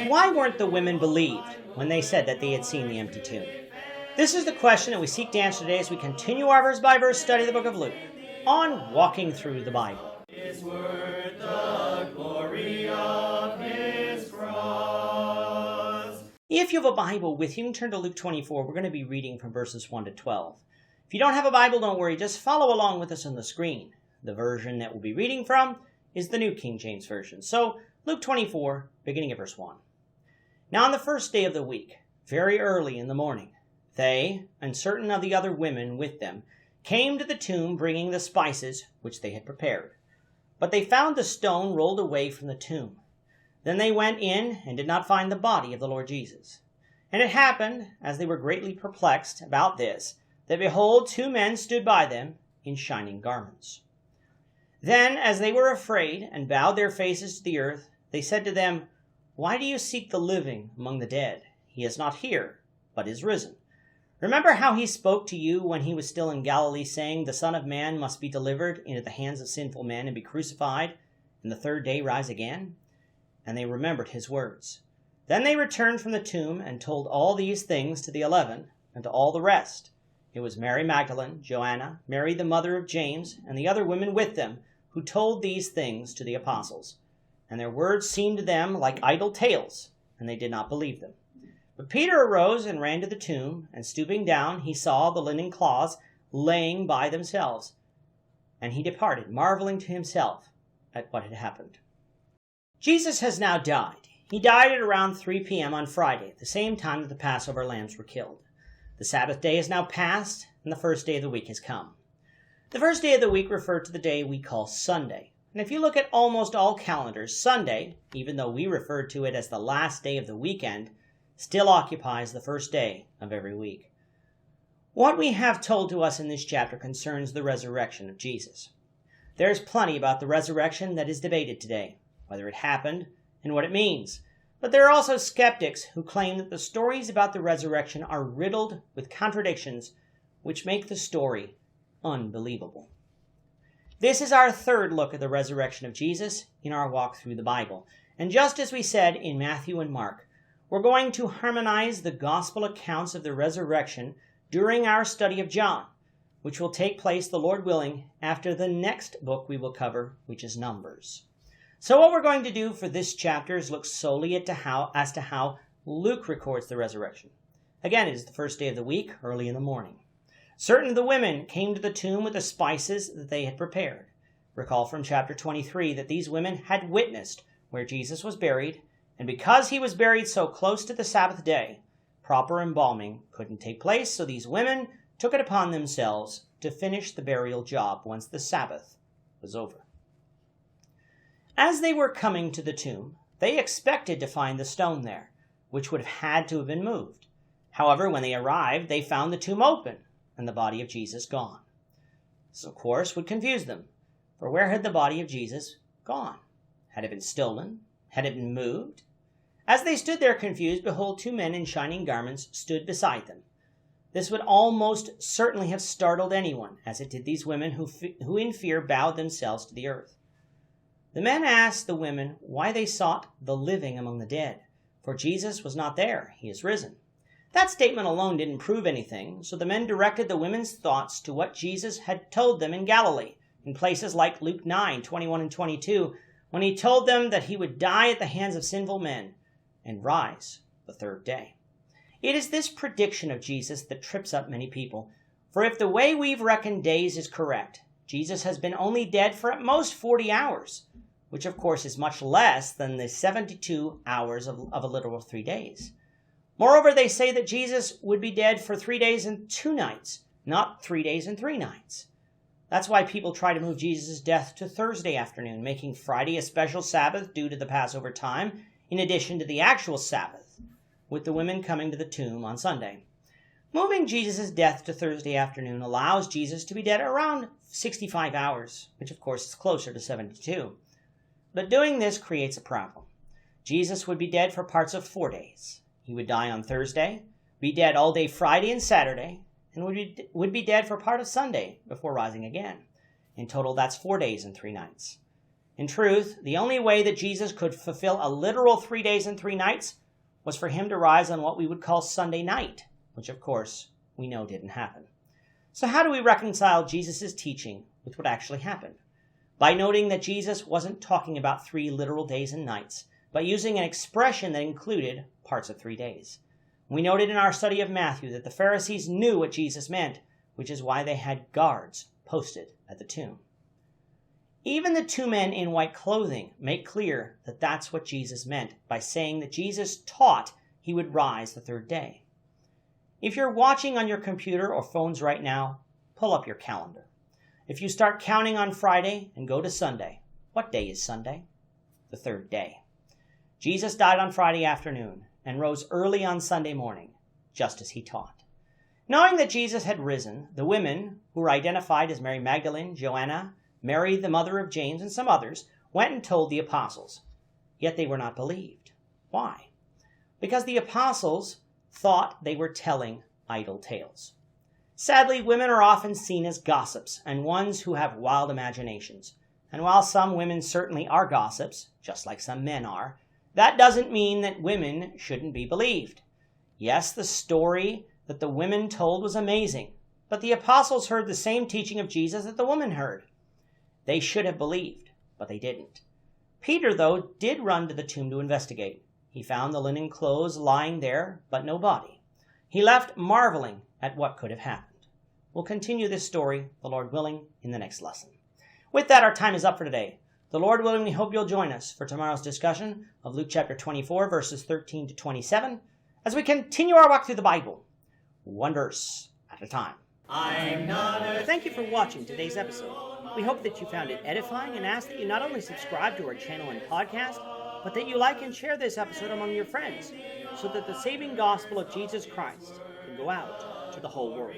Why weren't the women believed when they said that they had seen the empty tomb? This is the question that we seek to answer today as we continue our verse-by-verse study of the book of Luke on Walking Through the Bible. His word, the glory of his cross. If you have a Bible with you, you can turn to Luke 24. We're going to be reading from verses 1 to 12. If you don't have a Bible, don't worry. Just follow along with us on the screen. The version that we'll be reading from is the New King James Version. So, Luke 24, beginning at verse 1. Now on the first day of the week, very early in the morning, they, and certain of the other women with them, came to the tomb bringing the spices which they had prepared. But they found the stone rolled away from the tomb. Then they went in and did not find the body of the Lord Jesus. And it happened, as they were greatly perplexed about this, that behold, two men stood by them in shining garments. Then, as they were afraid and bowed their faces to the earth, they said to them, Why do you seek the living among the dead? He is not here, but is risen. Remember how he spoke to you when he was still in Galilee, saying, The Son of Man must be delivered into the hands of sinful men and be crucified, and the third day rise again? And they remembered his words. Then they returned from the tomb and told all these things to the 11 and to all the rest. It was Mary Magdalene, Joanna, Mary the mother of James, and the other women with them, who told these things to the apostles. And their words seemed to them like idle tales, and they did not believe them. But Peter arose and ran to the tomb, and stooping down, he saw the linen cloths laying by themselves. And he departed, marveling to himself at what had happened. Jesus has now died. He died at around 3 p.m. on Friday, the same time that the Passover lambs were killed. The Sabbath day is now past, and the first day of the week has come. The first day of the week referred to the day we call Sunday. And if you look at almost all calendars, Sunday, even though we refer to it as the last day of the weekend, still occupies the first day of every week. What we have told to us in this chapter concerns the resurrection of Jesus. There is plenty about the resurrection that is debated today, whether it happened and what it means. But there are also skeptics who claim that the stories about the resurrection are riddled with contradictions which make the story unbelievable. This is our third look at the resurrection of Jesus in our walk through the Bible. And just as we said in Matthew and Mark, we're going to harmonize the gospel accounts of the resurrection during our study of John, which will take place, the Lord willing, after the next book we will cover, which is Numbers. So what we're going to do for this chapter is look solely as to how Luke records the resurrection. Again, it is the first day of the week, early in the morning. Certain of the women came to the tomb with the spices that they had prepared. Recall from chapter 23 that these women had witnessed where Jesus was buried, and because he was buried so close to the Sabbath day, proper embalming couldn't take place, so these women took it upon themselves to finish the burial job once the Sabbath was over. As they were coming to the tomb, they expected to find the stone there, which would have had to have been moved. However, when they arrived, they found the tomb open and the body of Jesus gone. This, of course, would confuse them, for where had the body of Jesus gone? Had it been stolen? Had it been moved? As they stood there confused, behold, two men in shining garments stood beside them. This would almost certainly have startled anyone, as it did these women who in fear bowed themselves to the earth. The men asked the women why they sought the living among the dead, for Jesus was not there, he is risen. That statement alone didn't prove anything, so the men directed the women's thoughts to what Jesus had told them in Galilee, in places like Luke 9, 21 and 22, when he told them that he would die at the hands of sinful men and rise the third day. It is this prediction of Jesus that trips up many people, for if the way we've reckoned days is correct, Jesus has been only dead for at most 40 hours, which of course is much less than the 72 hours of a literal 3 days. Moreover, they say that Jesus would be dead for 3 days and 2 nights, not 3 days and 3 nights. That's why people try to move Jesus' death to Thursday afternoon, making Friday a special Sabbath due to the Passover time, in addition to the actual Sabbath, with the women coming to the tomb on Sunday. Moving Jesus' death to Thursday afternoon allows Jesus to be dead around 65 hours, which of course is closer to 72. But doing this creates a problem. Jesus would be dead for parts of 4 days. He would die on Thursday, be dead all day Friday and Saturday, and would be dead for part of Sunday before rising again. In total, that's 4 days and 3 nights. In truth, the only way that Jesus could fulfill a literal 3 days and 3 nights was for him to rise on what we would call Sunday night, which of course we know didn't happen. So how do we reconcile Jesus' teaching with what actually happened? By noting that Jesus wasn't talking about 3 literal days and nights, but using an expression that included parts of 3 days. We noted in our study of Matthew that the Pharisees knew what Jesus meant, which is why they had guards posted at the tomb. Even the 2 men in white clothing make clear that that's what Jesus meant by saying that Jesus taught he would rise the 3rd day. If you're watching on your computer or phones right now, pull up your calendar. If you start counting on Friday and go to Sunday, what day is Sunday? The 3rd day. Jesus died on Friday afternoon and rose early on Sunday morning, just as he taught. Knowing that Jesus had risen, the women, who were identified as Mary Magdalene, Joanna, Mary, the mother of James, and some others, went and told the apostles. Yet they were not believed. Why? Because the apostles thought they were telling idle tales. Sadly, women are often seen as gossips and ones who have wild imaginations. And while some women certainly are gossips, just like some men are, that doesn't mean that women shouldn't be believed. Yes, the story that the women told was amazing, but the apostles heard the same teaching of Jesus that the woman heard. They should have believed, but they didn't. Peter, though, did run to the tomb to investigate. He found the linen clothes lying there, but no body. He left marveling at what could have happened. We'll continue this story, the Lord willing, in the next lesson. With that, our time is up for today. The Lord willing, we hope you'll join us for tomorrow's discussion of Luke chapter 24, verses 13 to 27, as we continue our walk through the Bible, one verse at a time. Thank you for watching today's episode. We hope that you found it edifying and ask that you not only subscribe to our channel and podcast, but that you like and share this episode among your friends, so that the saving gospel of Jesus Christ can go out to the whole world.